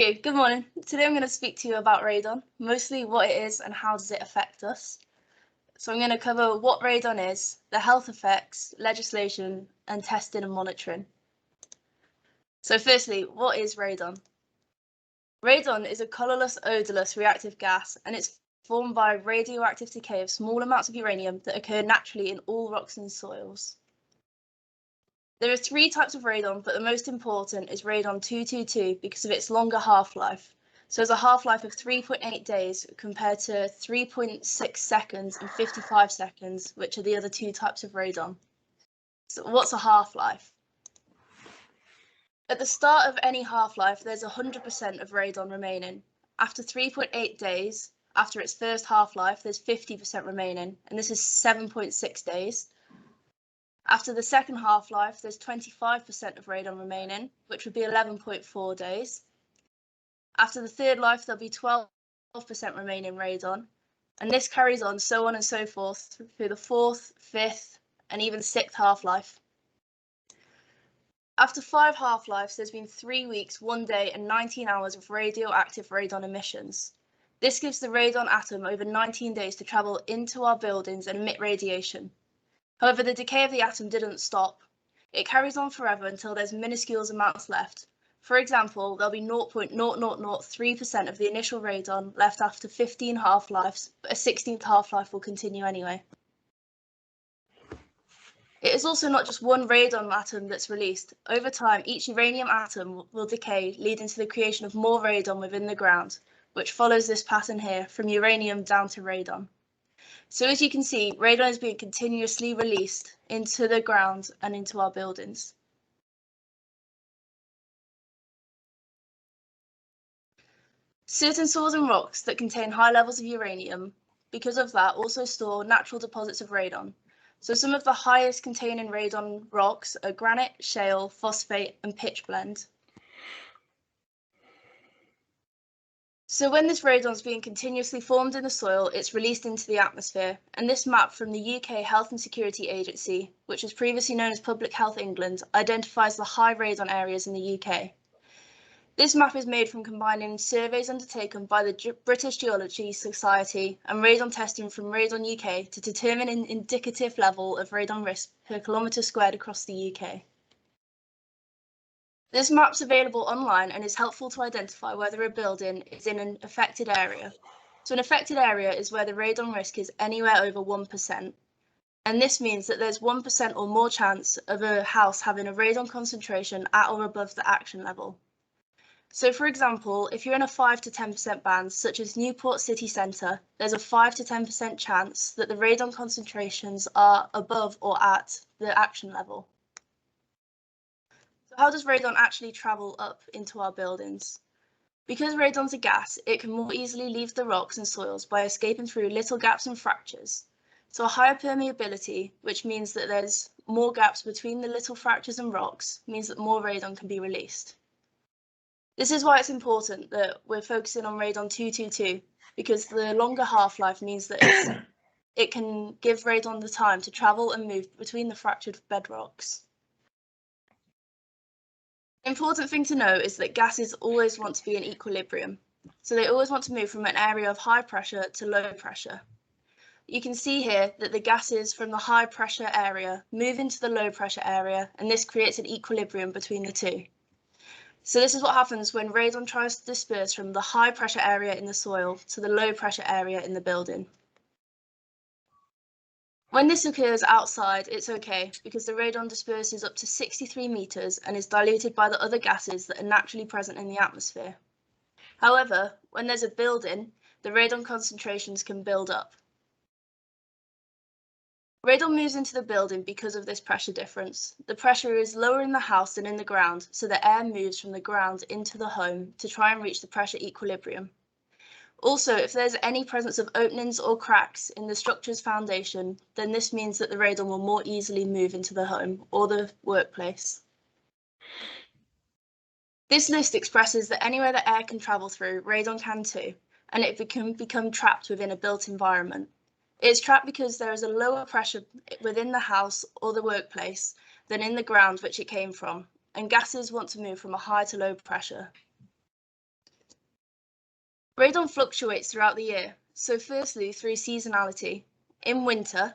Okay, good morning. Today I'm going to speak to you about radon, mostly what it is and how does it affect us. So I'm going to cover what radon is, the health effects, legislation, and testing and monitoring. So firstly, what is radon? Radon is a colourless, odourless reactive gas, and it's formed by radioactive decay of small amounts of uranium that occur naturally in all rocks and soils. There are three types of radon, but the most important is radon 222 because of its longer half-life. So it has a half-life of 3.8 days compared to 3.6 seconds and 55 seconds, which are the other two types of radon. So what's a half-life? At the start of any half-life, there's 100% of radon remaining. After 3.8 days, after its first half-life, there's 50% remaining, and this is 7.6 days. After the second half-life, there's 25% of radon remaining, which would be 11.4 days. After the third life, there'll be 12% remaining radon, and this carries on so on and so forth through the fourth, fifth, and even sixth half-life. After 5 half-lives, there's been 3 weeks, 1 day, and 19 hours of radioactive radon emissions. This gives the radon atom over 19 days to travel into our buildings and emit radiation. However, the decay of the atom didn't stop. It carries on forever until there's minuscule amounts left. For example, there'll be 0.0003% of the initial radon left after 15 half-lives, but a 16th half-life will continue anyway. It is also not just one radon atom that's released. Over time, each uranium atom will decay, leading to the creation of more radon within the ground, which follows this pattern here, from uranium down to radon. So as you can see, radon is being continuously released into the ground and into our buildings. Certain soils and rocks that contain high levels of uranium, because of that, also store natural deposits of radon. So some of the highest containing radon rocks are granite, shale, phosphate, and pitchblende. So when this radon is being continuously formed in the soil, it's released into the atmosphere, and this map from the UK Health and Security Agency, which was previously known as Public Health England, identifies the high radon areas in the UK. This map is made from combining surveys undertaken by the British Geology Society and radon testing from Radon UK to determine an indicative level of radon risk per kilometre squared across the UK. This map's available online and is helpful to identify whether a building is in an affected area. So an affected area is where the radon risk is anywhere over 1%. And this means that there's 1% or more chance of a house having a radon concentration at or above the action level. So for example, if you're in a 5 to 10% band, such as Newport City Centre, there's a 5 to 10% chance that the radon concentrations are above or at the action level. So how does radon actually travel up into our buildings? Because radon's a gas, it can more easily leave the rocks and soils by escaping through little gaps and fractures. So a higher permeability, which means that there's more gaps between the little fractures and rocks, means that more radon can be released. This is why it's important that we're focusing on radon 222, because the longer half-life means that it can give radon the time to travel and move between the fractured bedrocks. The important thing to know is that gases always want to be in equilibrium. So they always want to move from an area of high pressure to low pressure. You can see here that the gases from the high pressure area move into the low pressure area, and this creates an equilibrium between the two. So this is what happens when radon tries to disperse from the high pressure area in the soil to the low pressure area in the building. When this occurs outside, it's okay because the radon disperses up to 63 meters and is diluted by the other gases that are naturally present in the atmosphere. However, when there's a building, the radon concentrations can build up. Radon moves into the building because of this pressure difference. The pressure is lower in the house than in the ground, so the air moves from the ground into the home to try and reach the pressure equilibrium. Also, if there's any presence of openings or cracks in the structure's foundation, then this means that the radon will more easily move into the home or the workplace. This list expresses that anywhere that air can travel through, radon can too, and it can become trapped within a built environment. It's trapped because there is a lower pressure within the house or the workplace than in the ground which it came from, and gases want to move from a high to low pressure. Radon fluctuates throughout the year. So firstly, through seasonality. In winter,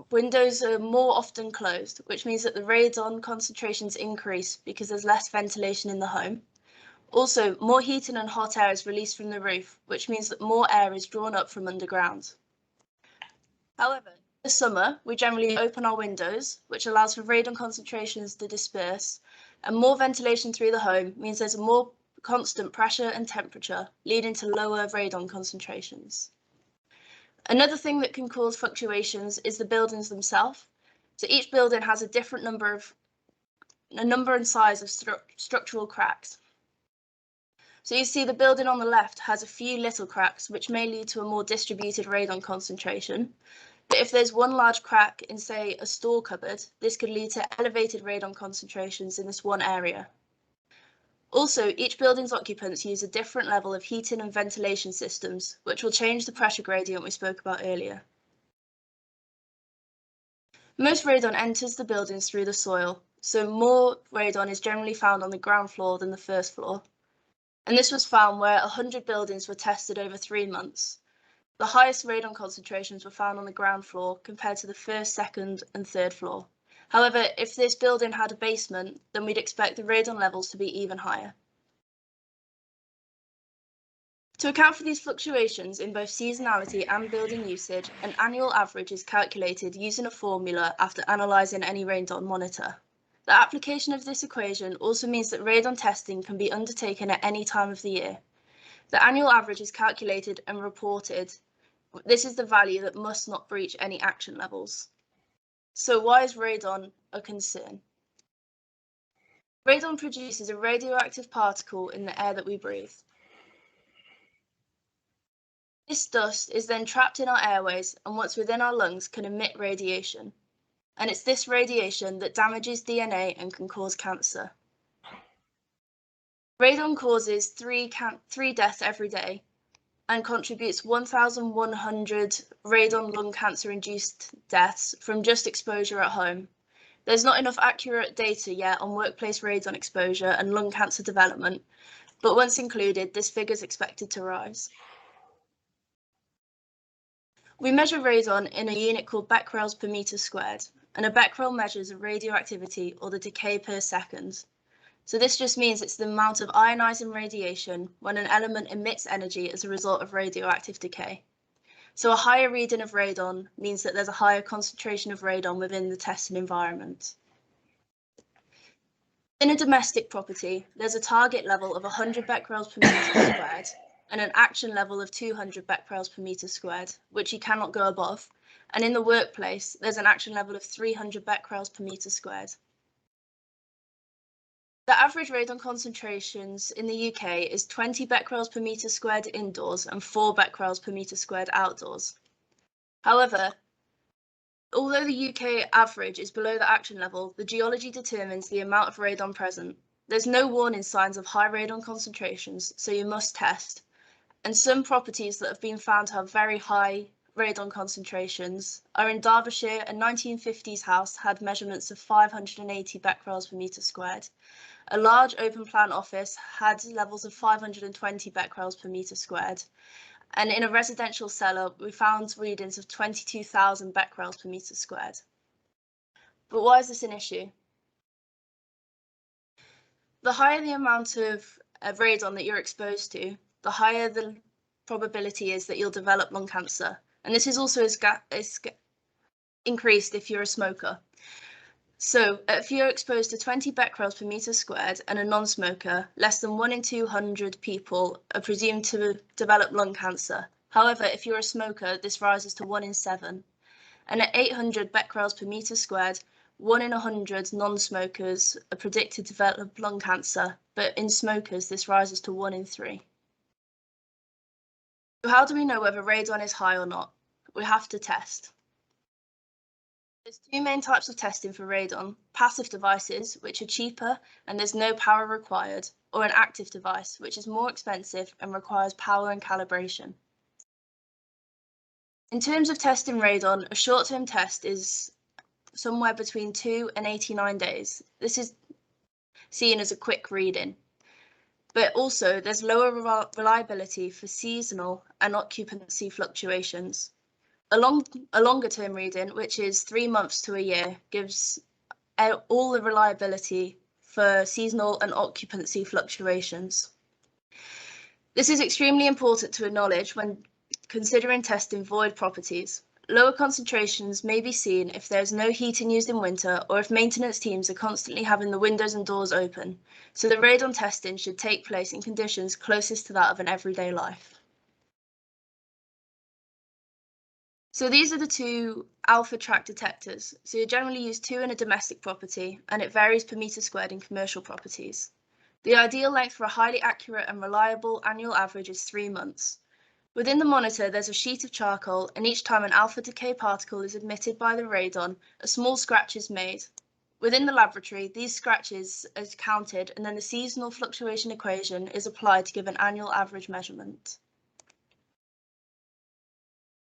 windows are more often closed, which means that the radon concentrations increase because there's less ventilation in the home. Also, more heating and hot air is released from the roof, which means that more air is drawn up from underground. However, in the summer, we generally open our windows, which allows for radon concentrations to disperse, and more ventilation through the home means there's a more constant pressure and temperature, leading to lower radon concentrations. Another thing that can cause fluctuations is the buildings themselves. So each building has a different number and size of structural cracks. So you see the building on the left has a few little cracks, which may lead to a more distributed radon concentration. But if there's one large crack in, say, a store cupboard, this could lead to elevated radon concentrations in this one area. Also, each building's occupants use a different level of heating and ventilation systems, which will change the pressure gradient we spoke about earlier. Most radon enters the buildings through the soil, so more radon is generally found on the ground floor than the first floor. And this was found where 100 buildings were tested over 3 months. The highest radon concentrations were found on the ground floor compared to the first, second, and third floor. However, if this building had a basement, then we'd expect the radon levels to be even higher. To account for these fluctuations in both seasonality and building usage, an annual average is calculated using a formula after analysing any radon monitor. The application of this equation also means that radon testing can be undertaken at any time of the year. The annual average is calculated and reported. This is the value that must not breach any action levels. So why is radon a concern? Radon produces a radioactive particle in the air that we breathe. This dust is then trapped in our airways and once within our lungs can emit radiation. And it's this radiation that damages DNA and can cause cancer. Radon causes 3 deaths every day and contributes 1,100 radon lung cancer-induced deaths from just exposure at home. There's not enough accurate data yet on workplace radon exposure and lung cancer development, but once included, this figure is expected to rise. We measure radon in a unit called becquerels per meter squared, and a becquerel measures the radioactivity or the decay per second. So this just means it's the amount of ionizing radiation when an element emits energy as a result of radioactive decay. So a higher reading of radon means that there's a higher concentration of radon within the tested environment. In a domestic property, there's a target level of 100 becquerels per meter squared and an action level of 200 becquerels per meter squared, which you cannot go above. And in the workplace, there's an action level of 300 becquerels per meter squared. The average radon concentrations in the UK is 20 becquerels per meter squared indoors and 4 becquerels per meter squared outdoors. However, although the UK average is below the action level, the geology determines the amount of radon present. There's no warning signs of high radon concentrations, so you must test. And some properties that have been found to have very high radon concentrations are in Derbyshire. A 1950s house had measurements of 580 becquerels per meter squared. A large open plan office had levels of 520 becquerels per meter squared. And in a residential cellar, we found readings of 22,000 becquerels per meter squared. But why is this an issue? The higher the amount of radon that you're exposed to, the higher the probability is that you'll develop lung cancer. And this is also increased if you're a smoker. So if you're exposed to 20 becquerels per meter squared and a non-smoker, less than 1 in 200 people are presumed to develop lung cancer. However, if you're a smoker, this rises to 1 in 7. And at 800 becquerels per meter squared, 1 in 100 non-smokers are predicted to develop lung cancer, but in smokers, this rises to 1 in 3. So how do we know whether radon is high or not? We have to test. There's 2 main types of testing for radon: passive devices, which are cheaper and there's no power required, or an active device, which is more expensive and requires power and calibration. In terms of testing radon, a short-term test is somewhere between 2 and 89 days. This is seen as a quick reading. but also there's lower reliability for seasonal and occupancy fluctuations. A longer term reading, which is 3 months to a year, gives all the reliability for seasonal and occupancy fluctuations. This is extremely important to acknowledge when considering testing void properties. Lower concentrations may be seen if there is no heating used in winter or if maintenance teams are constantly having the windows and doors open, so the radon testing should take place in conditions closest to that of an everyday life. So these are the two alpha track detectors. So you generally use 2 in a domestic property, and it varies per metre squared in commercial properties. The ideal length for a highly accurate and reliable annual average is 3 months. Within the monitor, there's a sheet of charcoal, and each time an alpha decay particle is emitted by the radon, a small scratch is made. Within the laboratory, these scratches are counted, and then the seasonal fluctuation equation is applied to give an annual average measurement.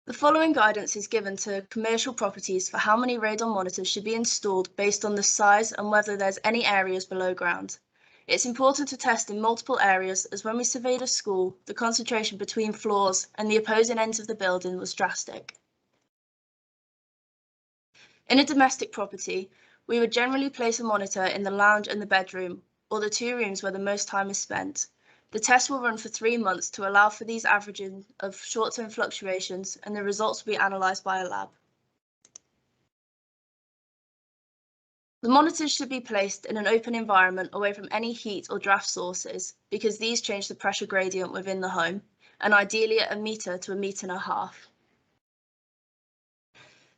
The following guidance is given to commercial properties for how many radon monitors should be installed based on the size and whether there's any areas below ground. It's important to test in multiple areas, as when we surveyed a school, the concentration between floors and the opposing ends of the building was drastic. In a domestic property, we would generally place a monitor in the lounge and the bedroom, or the 2 rooms where the most time is spent. The test will run for 3 months to allow for these averaging of short-term fluctuations, and the results will be analysed by a lab. The monitors should be placed in an open environment away from any heat or draft sources, because these change the pressure gradient within the home, and ideally at 1 metre to 1.5 metres.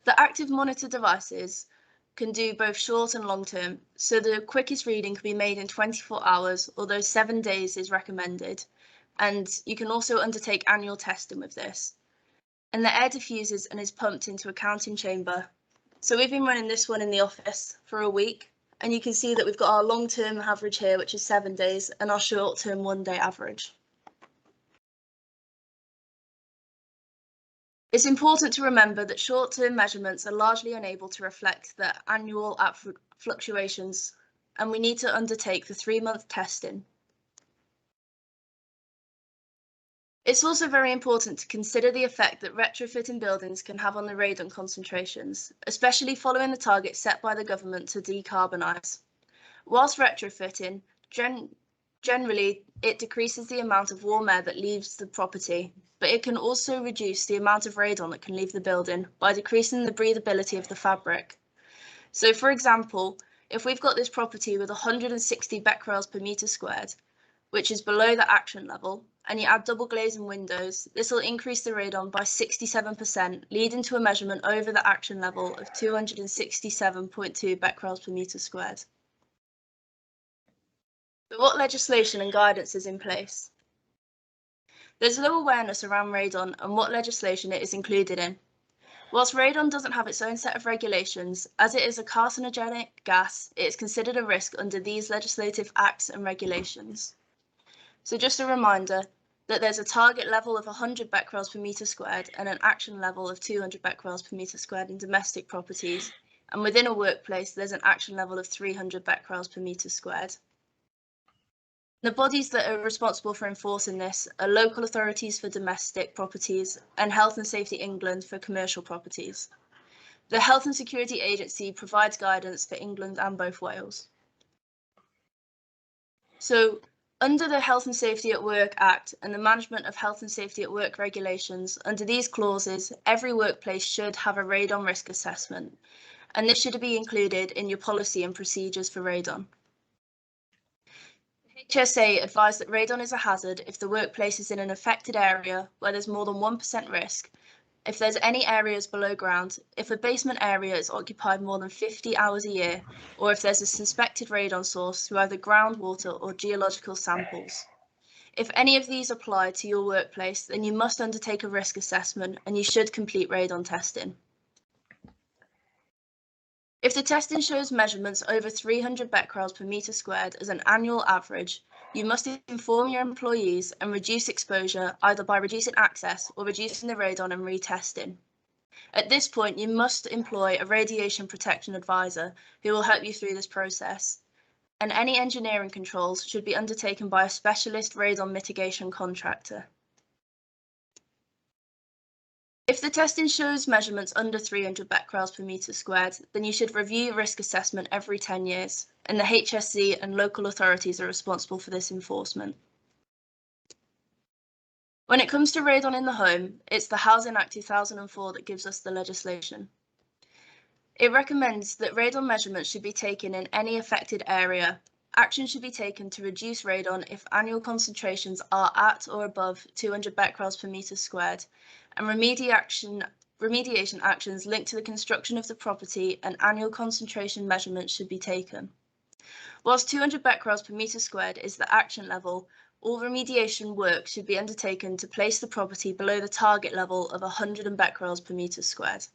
The active monitor devices can do both short and long term, so the quickest reading can be made in 24 hours, although 7 days is recommended, and you can also undertake annual testing with this. And the air diffuses and is pumped into a counting chamber. So we've been running this one in the office for a week, and you can see that we've got our long-term average here, which is 7 days, and our short-term 1-day average. It's important to remember that short-term measurements are largely unable to reflect the annual fluctuations, and we need to undertake the 3-month testing. It's also very important to consider the effect that retrofitting buildings can have on the radon concentrations, especially following the target set by the government to decarbonise. Whilst retrofitting, generally it decreases the amount of warm air that leaves the property, but it can also reduce the amount of radon that can leave the building by decreasing the breathability of the fabric. So for example, if we've got this property with 160 becquerels per metre squared, which is below the action level, and you add double glazing windows, this will increase the radon by 67%, leading to a measurement over the action level of 267.2 becquerels per metre squared. So what legislation and guidance is in place? There's low awareness around radon and what legislation it is included in. Whilst radon doesn't have its own set of regulations, as it is a carcinogenic gas, it is considered a risk under these legislative acts and regulations. So just a reminder that there's a target level of 100 becquerels per metre squared and an action level of 200 becquerels per metre squared in domestic properties, and within a workplace there's an action level of 300 becquerels per metre squared. The bodies that are responsible for enforcing this are local authorities for domestic properties and Health and Safety England for commercial properties. The Health and Security Agency provides guidance for England and both Wales. So, under the Health and Safety at Work Act and the Management of Health and Safety at Work regulations, under these clauses, every workplace should have a radon risk assessment, and this should be included in your policy and procedures for radon. HSA advised that radon is a hazard if the workplace is in an affected area where there's more than 1% risk, if there's any areas below ground, if a basement area is occupied more than 50 hours a year, or if there's a suspected radon source through either groundwater or geological samples. If any of these apply to your workplace, then you must undertake a risk assessment and you should complete radon testing. If the testing shows measurements over 300 becquerels per metre squared as an annual average, you must inform your employees and reduce exposure either by reducing access or reducing the radon and retesting. At this point, you must employ a radiation protection advisor who will help you through this process. and any engineering controls should be undertaken by a specialist radon mitigation contractor. If the testing shows measurements under 300 becquerels per metre squared, then you should review your risk assessment every 10 years, and the HSC and local authorities are responsible for this enforcement. When it comes to radon in the home, it's the Housing Act 2004 that gives us the legislation. It recommends that radon measurements should be taken in any affected area. Action should be taken to reduce radon if annual concentrations are at or above 200 becquerels per metre squared, and remediation actions linked to the construction of the property and annual concentration measurements should be taken. Whilst 200 becquerels per metre squared is the action level, all remediation work should be undertaken to place the property below the target level of 100 becquerels per metre squared.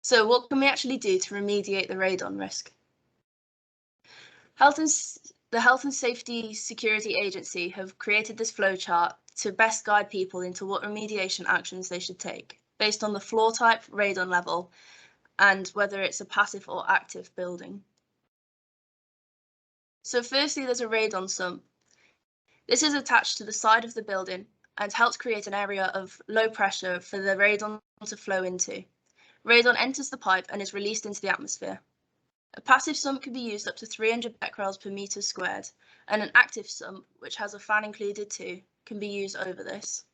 So what can we actually do to remediate the radon risk? The Health and Safety Security Agency have created this flowchart to best guide people into what remediation actions they should take, based on the floor type, radon level, and whether it's a passive or active building. So firstly, there's a radon sump. This is attached to the side of the building and helps create an area of low pressure for the radon to flow into. Radon enters the pipe and is released into the atmosphere. A passive sump can be used up to 300 becquerels per metre squared, and an active sump, which has a fan included too, can be used over this.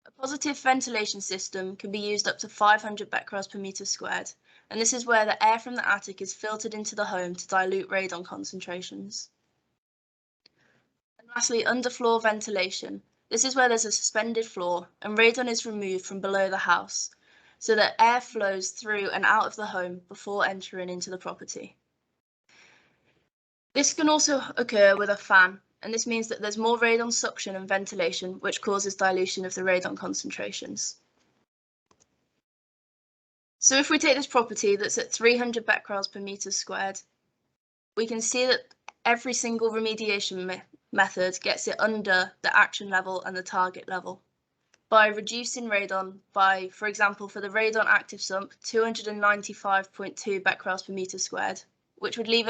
A positive ventilation system can be used up to 500 becquerels per metre squared, and this is where the air from the attic is filtered into the home to dilute radon concentrations. And lastly, underfloor ventilation. This is where there's a suspended floor and radon is removed from below the house, so that air flows through and out of the home before entering into the property. This can also occur with a fan, and this means that there's more radon suction and ventilation, which causes dilution of the radon concentrations. So if we take this property that's at 300 becquerels per metre squared, we can see that every single remediation method gets it under the action level and the target level by reducing radon by, for example, for the radon active sump, 295.2 becquerels per metre squared, which would leave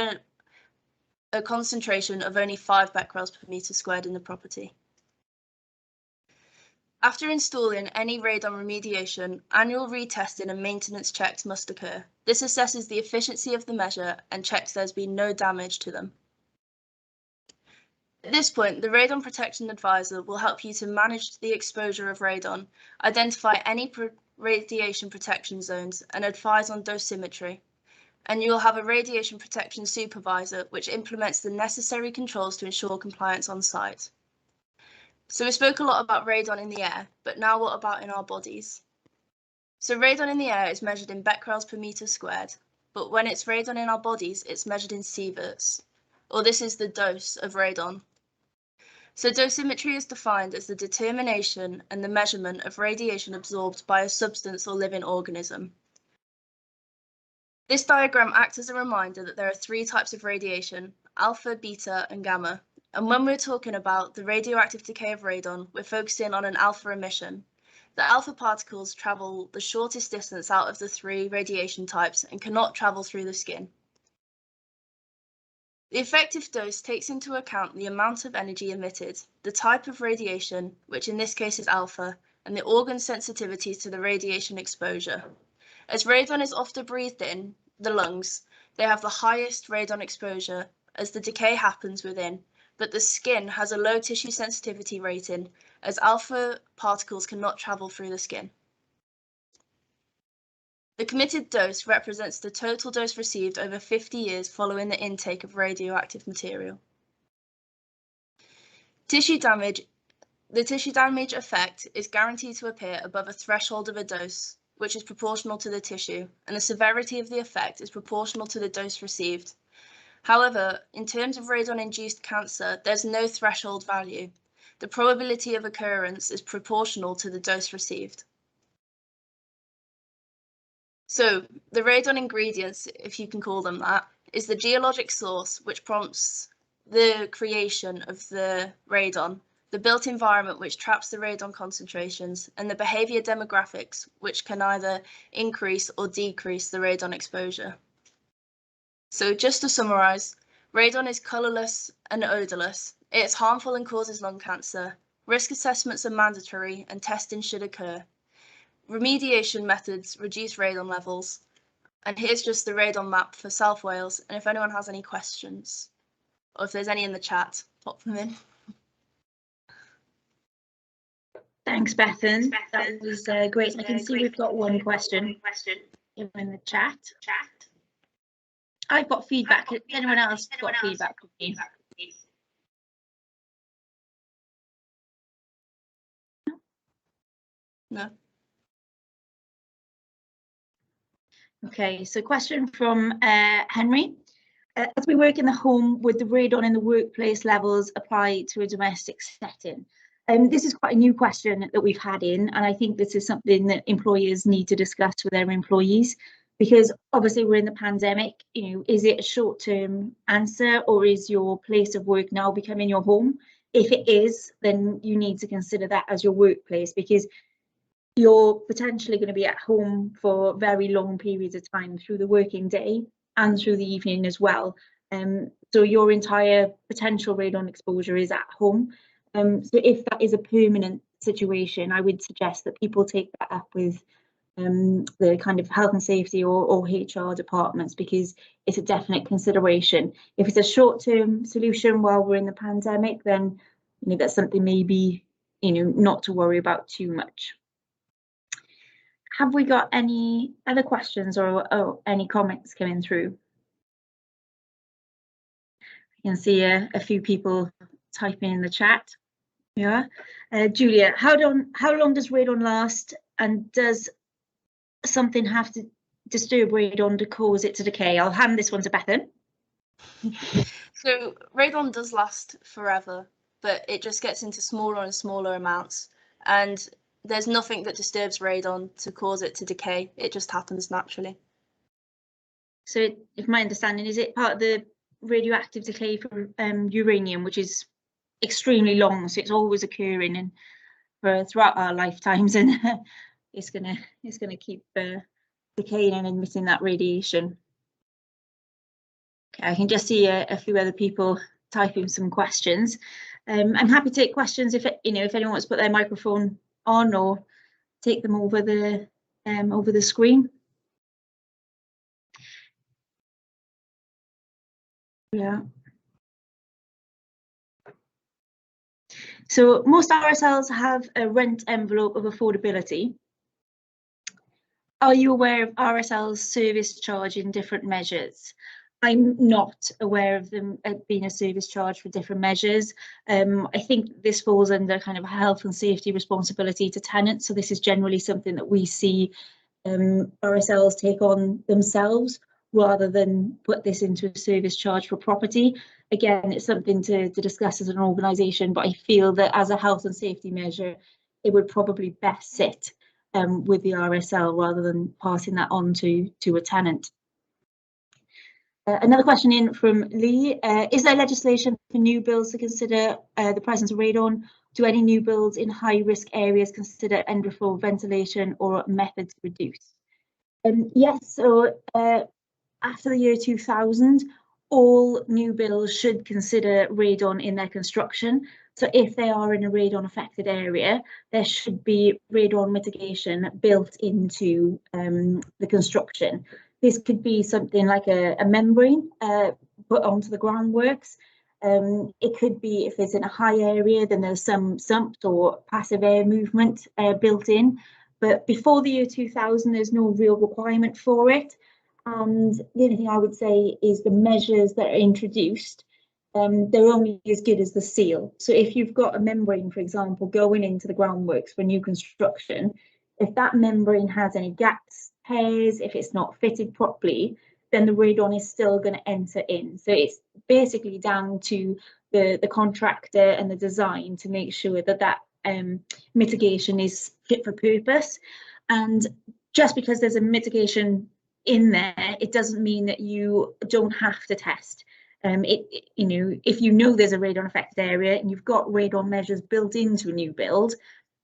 a concentration of only 5 becquerels per metre squared in the property. After installing any radon remediation, annual retesting and maintenance checks must occur. This assesses the efficiency of the measure and checks there's been no damage to them. At this point, the Radon Protection Advisor will help you to manage the exposure of radon, identify any radiation protection zones, and advise on dosimetry. And you will have a Radiation Protection Supervisor, which implements the necessary controls to ensure compliance on site. So we spoke a lot about radon in the air, but now what about in our bodies? So radon in the air is measured in becquerels per metre squared, but when it's radon in our bodies, it's measured in sieverts, or this is the dose of radon. So dosimetry is defined as the determination and the measurement of radiation absorbed by a substance or living organism. This diagram acts as a reminder that there are 3 types of radiation, alpha, beta, and gamma. And when we're talking about the radioactive decay of radon, we're focusing on an alpha emission. The alpha particles travel the shortest distance out of the 3 radiation types and cannot travel through the skin. The effective dose takes into account the amount of energy emitted, the type of radiation, which in this case is alpha, and the organ sensitivity to the radiation exposure. As radon is often breathed in the lungs, they have the highest radon exposure as the decay happens within, but the skin has a low tissue sensitivity rating as alpha particles cannot travel through the skin. The committed dose represents the total dose received over 50 years following the intake of radioactive material. The tissue damage effect is guaranteed to appear above a threshold of a dose, which is proportional to the tissue, and the severity of the effect is proportional to the dose received. However, in terms of radon-induced cancer, there's no threshold value. The probability of occurrence is proportional to the dose received. So the radon ingredients, if you can call them that, is the geologic source which prompts the creation of the radon, the built environment which traps the radon concentrations, and the behavior demographics which can either increase or decrease the radon exposure. So just to summarise, radon is colourless and odourless. It's harmful and causes lung cancer. Risk assessments are mandatory and testing should occur. Remediation methods reduce radon levels. And here's just the radon map for South Wales. And if anyone has any questions, or if there's any in the chat, pop them in. Thanks, Bethan. That was great. I can see we've got one question in the chat. I've got feedback. Has anyone else got feedback from me? No. Okay, so question from Henry. As we work in the home, would the radon in the workplace levels apply to a domestic setting? This is quite a new question that we've had in, and I think this is something that employers need to discuss with their employees, because obviously we're in the pandemic. You know, is it a short-term answer, or is your place of work now becoming your home? If it is, then you need to consider that as your workplace, because you're potentially going to be at home for very long periods of time through the working day and through the evening as well. So your entire potential radon exposure is at home. So if that is a permanent situation, I would suggest that people take that up with the kind of health and safety or HR departments, because it's a definite consideration. If it's a short-term solution while we're in the pandemic, then that's something maybe not to worry about too much. Have we got any other questions or any comments coming through? I can see a few people typing in the chat. Yeah, Julia, how long does radon last, and does something have to disturb radon to cause it to decay? I'll hand this one to Bethan. So radon does last forever, but it just gets into smaller and smaller amounts, and there's nothing that disturbs radon to cause it to decay. It just happens naturally. So if my understanding is, it part of the radioactive decay for uranium, which is extremely long, so it's always occurring and throughout our lifetimes, and it's gonna keep decaying and emitting that radiation. Okay, I can just see a few other people typing some questions. I'm happy to take questions if anyone wants to put their microphone on or take them over the screen. Yeah. So most RSLs have a rent envelope of affordability. Are you aware of RSL's service charge in different measures? I'm not aware of them being a service charge for different measures. I think this falls under kind of health and safety responsibility to tenants. So this is generally something that we see RSLs take on themselves, rather than put this into a service charge for property. Again, it's something to discuss as an organisation, but I feel that as a health and safety measure, it would probably best sit with the RSL rather than passing that on to a tenant. Another question in from Lee, is there legislation for new builds to consider the presence of radon? Do any new builds in high risk areas consider underfloor ventilation or methods to reduce? Yes, so after the year 2000, all new builds should consider radon in their construction. So if they are in a radon affected area, there should be radon mitigation built into the construction. This could be something like a membrane put onto the groundworks. It could be, if it's in a high area, then there's some sumps or passive air movement built in. But before the year 2000, there's no real requirement for it. And the only thing I would say is the measures that are introduced, they're only as good as the seal. So if you've got a membrane, for example, going into the groundworks for new construction, if that membrane has any gaps, tears, if it's not fitted properly, then the radon is still going to enter in. So it's basically down to the contractor and the design to make sure that that mitigation is fit for purpose. And just because there's a mitigation in there, it doesn't mean that you don't have to test. If you know there's a radon affected area and you've got radon measures built into a new build,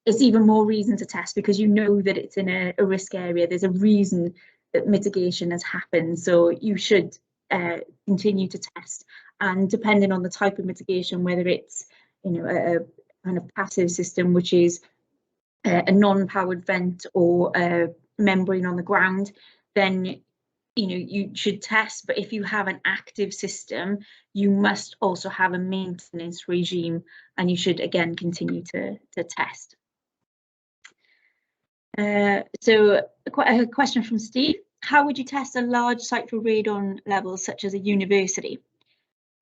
it's even more reason to test, because you know that it's in a risk area. There's a reason that mitigation has happened, so you should continue to test. And depending on the type of mitigation, whether it's a kind of passive system, which is a non-powered vent or a membrane on the ground, then you should test. But if you have an active system, you must also have a maintenance regime, and you should again continue to test. So a question from Steve: how would you test a large site for radon levels, such as a university?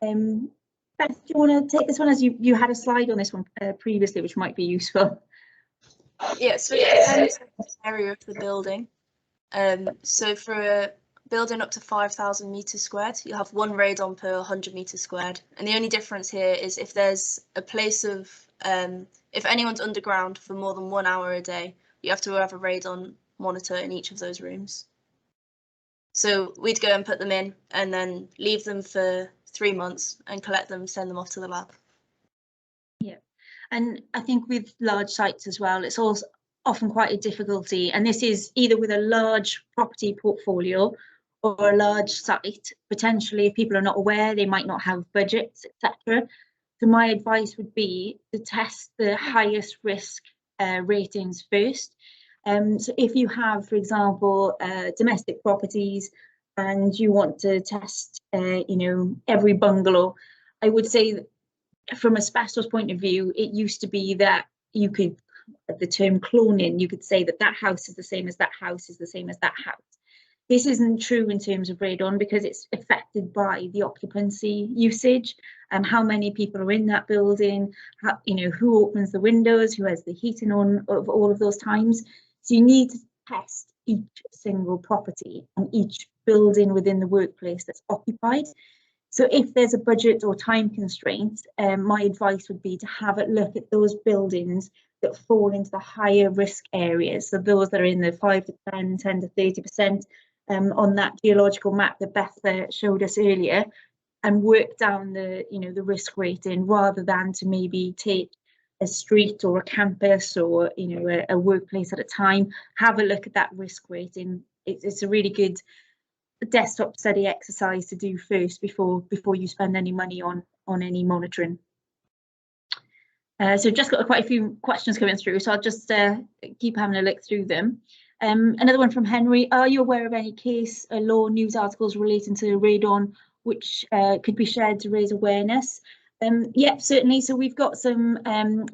Beth, do you want to take this one, as you had a slide on this one previously, which might be useful? Yeah, so it depends on the area of the building. So for a building up to 5,000 meters squared, you'll have 1 radon per 100 meters squared. And the only difference here is if there's a place of, if anyone's underground for more than 1 hour a day, you have to have a radon monitor in each of those rooms. So we'd go and put them in and then leave them for 3 months and collect them, send them off to the lab. Yeah, and I think with large sites as well, it's also often quite a difficulty, and this is either with a large property portfolio or a large site. Potentially, if people are not aware, they might not have budgets, etc. So my advice would be to test the highest risk ratings first. So if you have, for example, domestic properties and you want to test, every bungalow, I would say that from asbestos point of view, it used to be that you could, the term cloning, you could say that that house is the same as that house is the same as that house. This isn't true in terms of radon, because it's affected by the occupancy usage and how many people are in that building, how, who opens the windows, who has the heating on of all of those times. So you need to test each single property and each building within the workplace that's occupied. So if there's a budget or time constraint, my advice would be to have a look at those buildings that fall into the higher risk areas. So those that are in the 5 to 10, 10 to 30% on that geological map that Beth showed us earlier, and work down the, the risk rating, rather than to maybe take a street or a campus or, a workplace at a time. Have a look at that risk rating. It's a really good desktop study exercise to do first before you spend any money on any monitoring. So just got quite a few questions coming through, so I'll just keep having a look through them. Another one from Henry: are you aware of any case law news articles relating to radon which could be shared to raise awareness? Yeah, certainly. So we've got some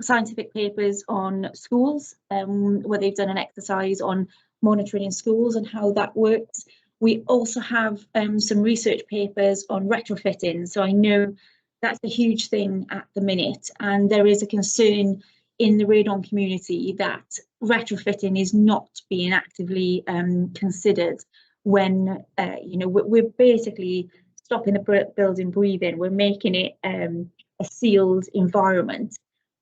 scientific papers on schools, where they've done an exercise on monitoring in schools and how that works. We also have some research papers on retrofitting. So I know that's a huge thing at the minute, and there is a concern in the radon community that retrofitting is not being actively considered when we're basically stopping the building breathing. We're making it a sealed environment,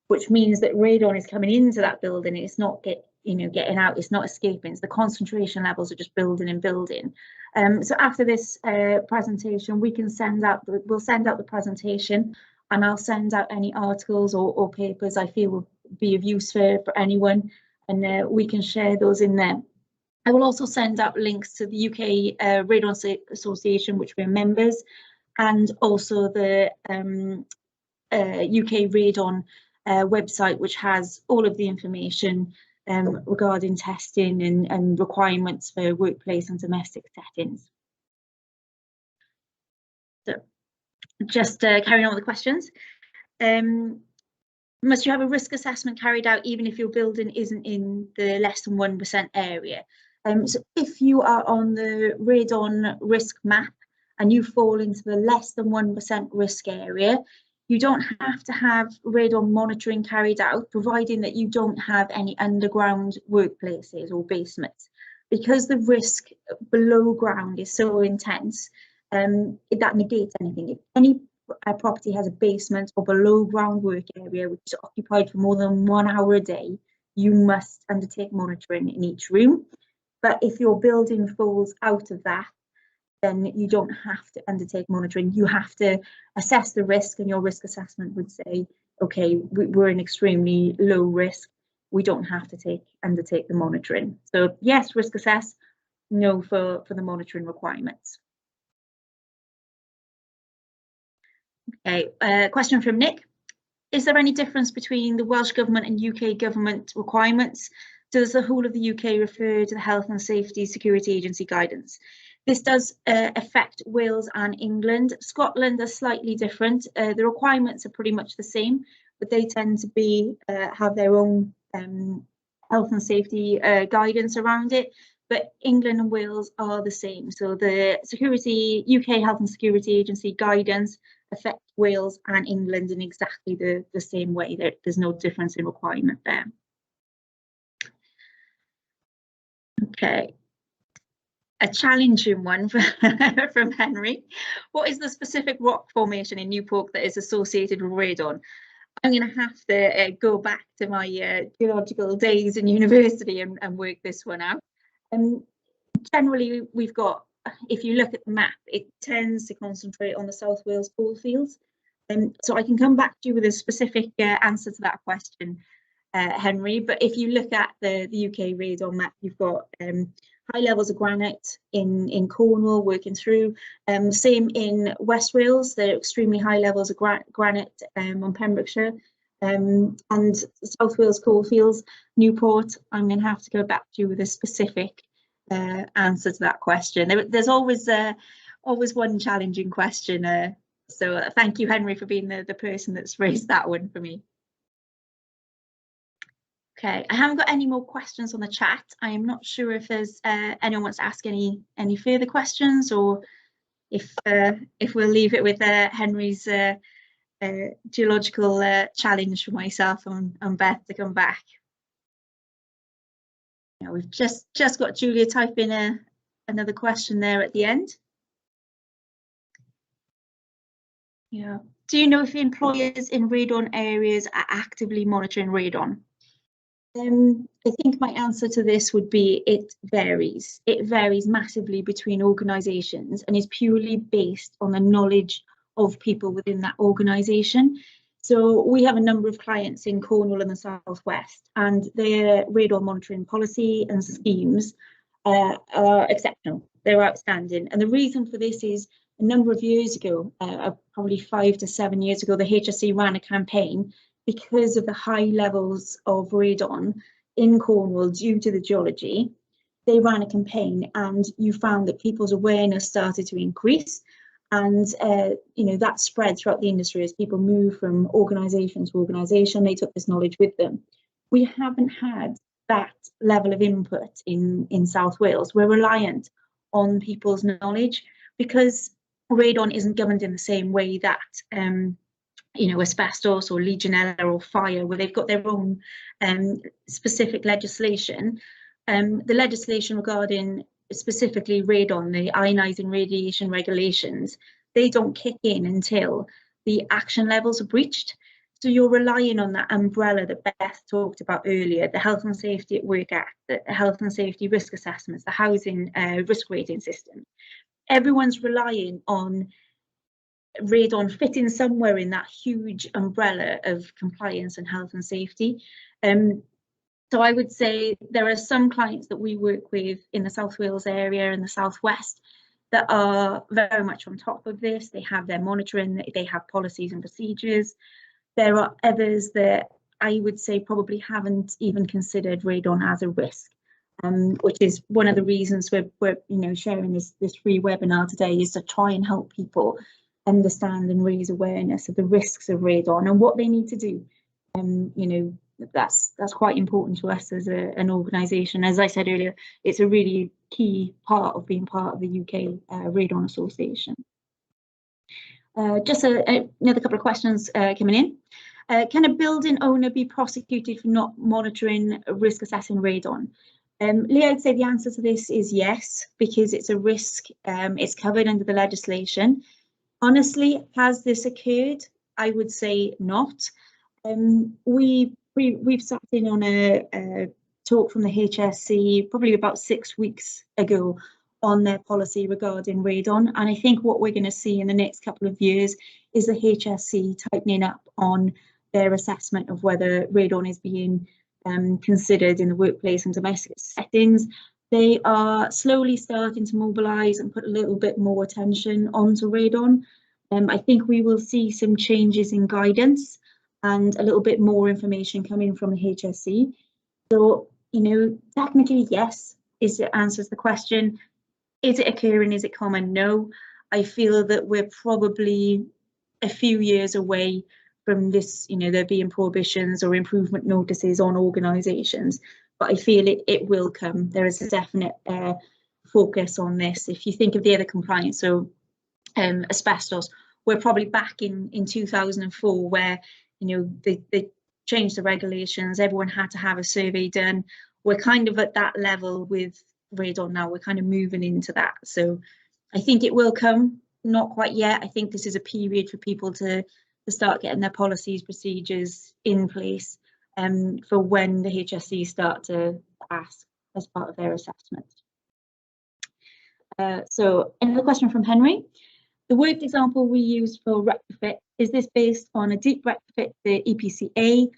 which means that radon is coming into that building and it's not getting out, it's not escaping. So the concentration levels are just building and building. So after this presentation, we'll send out the presentation, and I'll send out any articles or papers I feel will be of use for anyone, and we can share those in there. I will also send out links to the UK Radon Association, which we're members, and also the UK Radon website, which has all of the information regarding testing and requirements for workplace and domestic settings. So just carrying on with the questions. Must you have a risk assessment carried out even if your building isn't in the less than 1% area? So if you are on the radon risk map and you fall into the less than 1% risk area, you don't have to have radon monitoring carried out, providing that you don't have any underground workplaces or basements. Because the risk below ground is so intense, that negates anything. If any property has a basement or below ground work area which is occupied for more than 1 hour a day, you must undertake monitoring in each room. But if your building falls out of that, then you don't have to undertake monitoring. You have to assess the risk, and your risk assessment would say, okay, we're in extremely low risk. We don't have to undertake the monitoring. So yes, risk assess, no for the monitoring requirements. Okay, question from Nick. Is there any difference between the Welsh Government and UK Government requirements? Does the whole of the UK refer to the Health and Safety Security Agency guidance? This does affect Wales and England. Scotland are slightly different. The requirements are pretty much the same, but they tend to be have their own health and safety guidance around it. But England and Wales are the same. So the UK Health and Security Agency guidance affect Wales and England in exactly the same way. There's no difference in requirement there. Okay, a challenging one from Henry. What is the specific rock formation in Newport that is associated with radon? I'm going to have to go back to my geological days in university and work this one out. Generally, we've got, if you look at the map, it tends to concentrate on the South Wales coalfields. So I can come back to you with a specific answer to that question, Henry. But if you look at the UK radon map, you've got high levels of granite in Cornwall working through. Same in West Wales, there are extremely high levels of granite on Pembrokeshire. And South Wales coalfields, Newport, I'm going to have to go back to you with a specific answer to that question. There's always one challenging question. So thank you, Henry, for being the person that's raised that one for me. Okay, I haven't got any more questions on the chat. I am not sure if there's anyone wants to ask any further questions, or if we'll leave it with Henry's geological challenge for myself and Beth to come back. Yeah, we've just got Julia type in another question there at the end. Yeah. Do you know if employers in radon areas are actively monitoring radon? I think my answer to this would be it varies. It varies massively between organisations and is purely based on the knowledge of people within that organisation. So we have a number of clients in Cornwall and the South West, and their radon monitoring policy and schemes are exceptional. They're outstanding. And the reason for this is a number of years ago, probably 5 to 7 years ago, the HSE ran a campaign because of the high levels of radon in Cornwall due to the geology. They ran a campaign, and you found that people's awareness started to increase. And you know, that spread throughout the industry as people move from organisation to organisation. They took this knowledge with them. We haven't had that level of input in South Wales. We're reliant on people's knowledge because radon isn't governed in the same way that you know, asbestos or Legionella or fire, where they've got their own specific legislation. The legislation regarding specifically radon, the ionising radiation regulations, they don't kick in until the action levels are breached. So you're relying on that umbrella that Beth talked about earlier, the Health and Safety at Work Act, the Health and Safety risk assessments, the housing risk rating system. Everyone's relying on radon fitting somewhere in that huge umbrella of compliance and health and safety. So I would say there are some clients that we work with in the South Wales area and the South West that are very much on top of this. They have their monitoring, they have policies and procedures. There are others that I would say probably haven't even considered radon as a risk, which is one of the reasons we're sharing this free webinar today, is to try and help people understand and raise awareness of the risks of radon and what they need to do. That's quite important to us as an organisation. As I said earlier, it's a really key part of being part of the UK Radon Association. Just another couple of questions coming in. Can a building owner be prosecuted for not monitoring risk assessing radon? Leah, I'd say the answer to this is yes, because it's a risk. It's covered under the legislation. Honestly, has this occurred? I would say not. We've sat in on a talk from the HSE probably about 6 weeks ago on their policy regarding radon, and I think what we're going to see in the next couple of years is the HSE tightening up on their assessment of whether radon is being considered in the workplace and domestic settings. They are slowly starting to mobilise and put a little bit more attention onto radon, I think we will see some changes in guidance and a little bit more information coming from the HSE. So, you know, technically, yes, it answers the question. Is it occurring? Is it common? No. I feel that we're probably a few years away from this, you know, there being prohibitions or improvement notices on organisations, but I feel it will come. There is a definite focus on this. If you think of the other compliance, so asbestos, we're probably back in 2004 where, you know, they changed the regulations, everyone had to have a survey done. We're kind of at that level with radon now, we're kind of moving into that. So I think it will come, not quite yet. I think this is a period for people to start getting their policies, procedures in place for when the HSE start to ask as part of their assessment. So another question from Henry. The worked example we use for retrofit, is this based on a deep retrofit, the EPCA?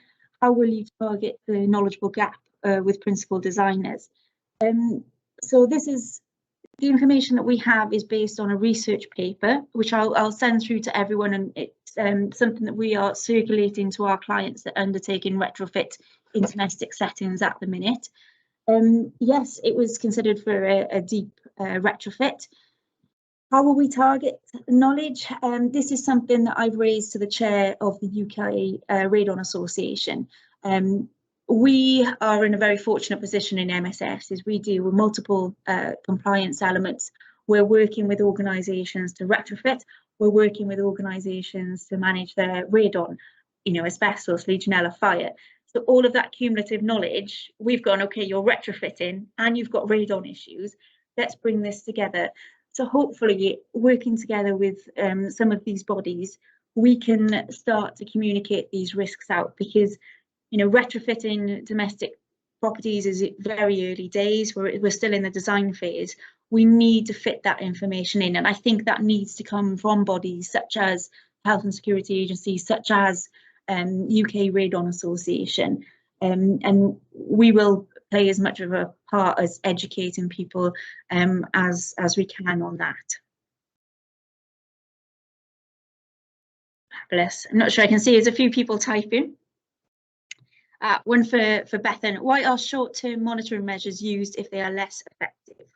How will you target the knowledgeable gap with principal designers? So this is the information that we have is based on a research paper, which I'll send through to everyone, and it's something that we are circulating to our clients that are undertaking retrofit in domestic settings at the minute. Yes, it was considered for a deep retrofit. How will we target knowledge? This is something that I've raised to the chair of the UK Radon Association. We are in a very fortunate position in MSS as we deal with multiple compliance elements. We're working with organisations to retrofit. We're working with organisations to manage their radon, you know, asbestos, Legionella, fire. So all of that cumulative knowledge, we've gone, okay, you're retrofitting and you've got radon issues. Let's bring this together. So hopefully, working together with some of these bodies, we can start to communicate these risks out, because, you know, retrofitting domestic properties is very early days. We're still in the design phase. We need to fit that information in, and I think that needs to come from bodies such as Health and Security Agencies, such as UK Radon Association, and we will play as much of a part as educating people as we can on that. Fabulous. I'm not sure I can see, there's a few people typing. One for Bethan. Why are short-term monitoring measures used if they are less effective?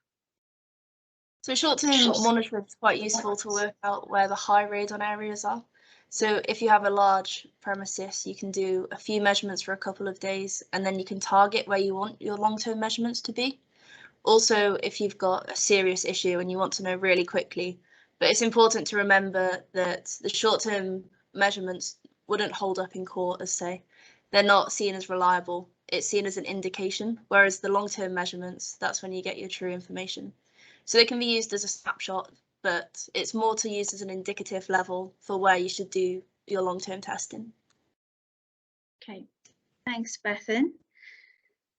So short-term monitoring is quite useful to work out where the high radon areas are. So if you have a large premises, you can do a few measurements for a couple of days, and then you can target where you want your long-term measurements to be. Also, if you've got a serious issue and you want to know really quickly, but it's important to remember that the short-term measurements wouldn't hold up in court, as say. They're not seen as reliable. It's seen as an indication, whereas the long-term measurements, that's when you get your true information. So they can be used as a snapshot, but it's more to use as an indicative level for where you should do your long-term testing. Okay, thanks, Bethan.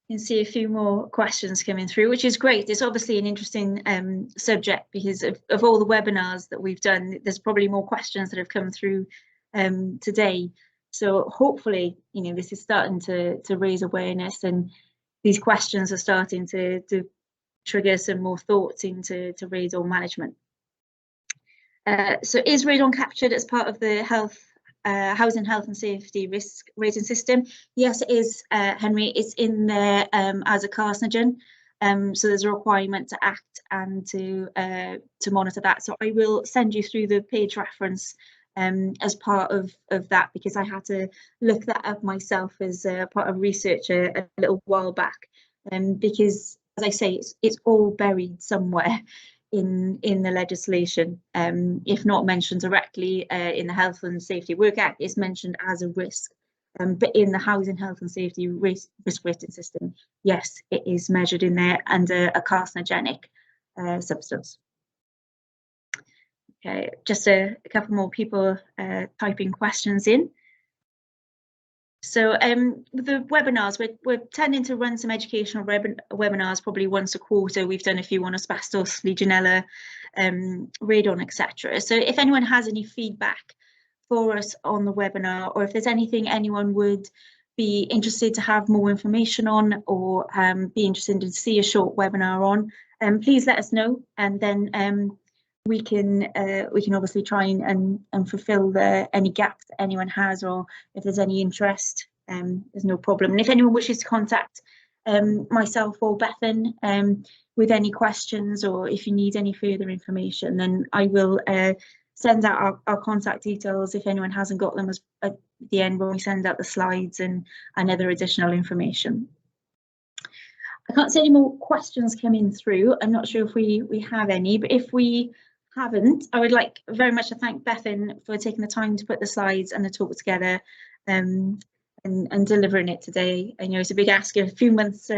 You can see a few more questions coming through, which is great. It's obviously an interesting subject, because of all the webinars that we've done, there's probably more questions that have come through today. So hopefully, you know, this is starting to raise awareness, and these questions are starting to trigger some more thoughts into radon management. So is radon captured as part of the housing health and safety risk rating system? Yes, it is, Henry. It's in there as a carcinogen. So there's a requirement to act and to monitor that. So I will send you through the page reference as part of that, because I had to look that up myself as part of research a little while back. Because, as I say, it's all buried somewhere in the legislation. If not mentioned directly in the Health and Safety Work Act, it's mentioned as a risk. But in the Housing Health and Safety risk rating system, yes, it is measured in there under a carcinogenic substance. Okay, just a couple more people typing questions in. So the webinars, we're tending to run some educational webinars probably once a quarter. We've done a few on asbestos, Legionella, radon, etc. So if anyone has any feedback for us on the webinar, or if there's anything anyone would be interested to have more information on, or be interested to see a short webinar on, please let us know, and then we can obviously try and fulfill any gaps that anyone has, or if there's any interest, there's no problem. And if anyone wishes to contact myself or Bethan with any questions, or if you need any further information, then I will send out our contact details if anyone hasn't got them at the end when we send out the slides and other additional information. I can't see any more questions coming through. I'm not sure if we have any, but if we haven't, I would like very much to thank Bethan for taking the time to put the slides and the talk together and delivering it today. I know it's a big ask, a few months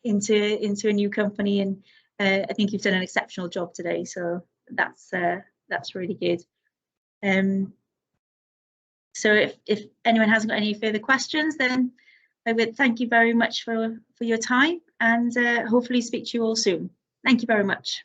into a new company, and I think you've done an exceptional job today, so that's really good. So if anyone hasn't got any further questions, then I would thank you very much for your time, and hopefully speak to you all soon. Thank you very much.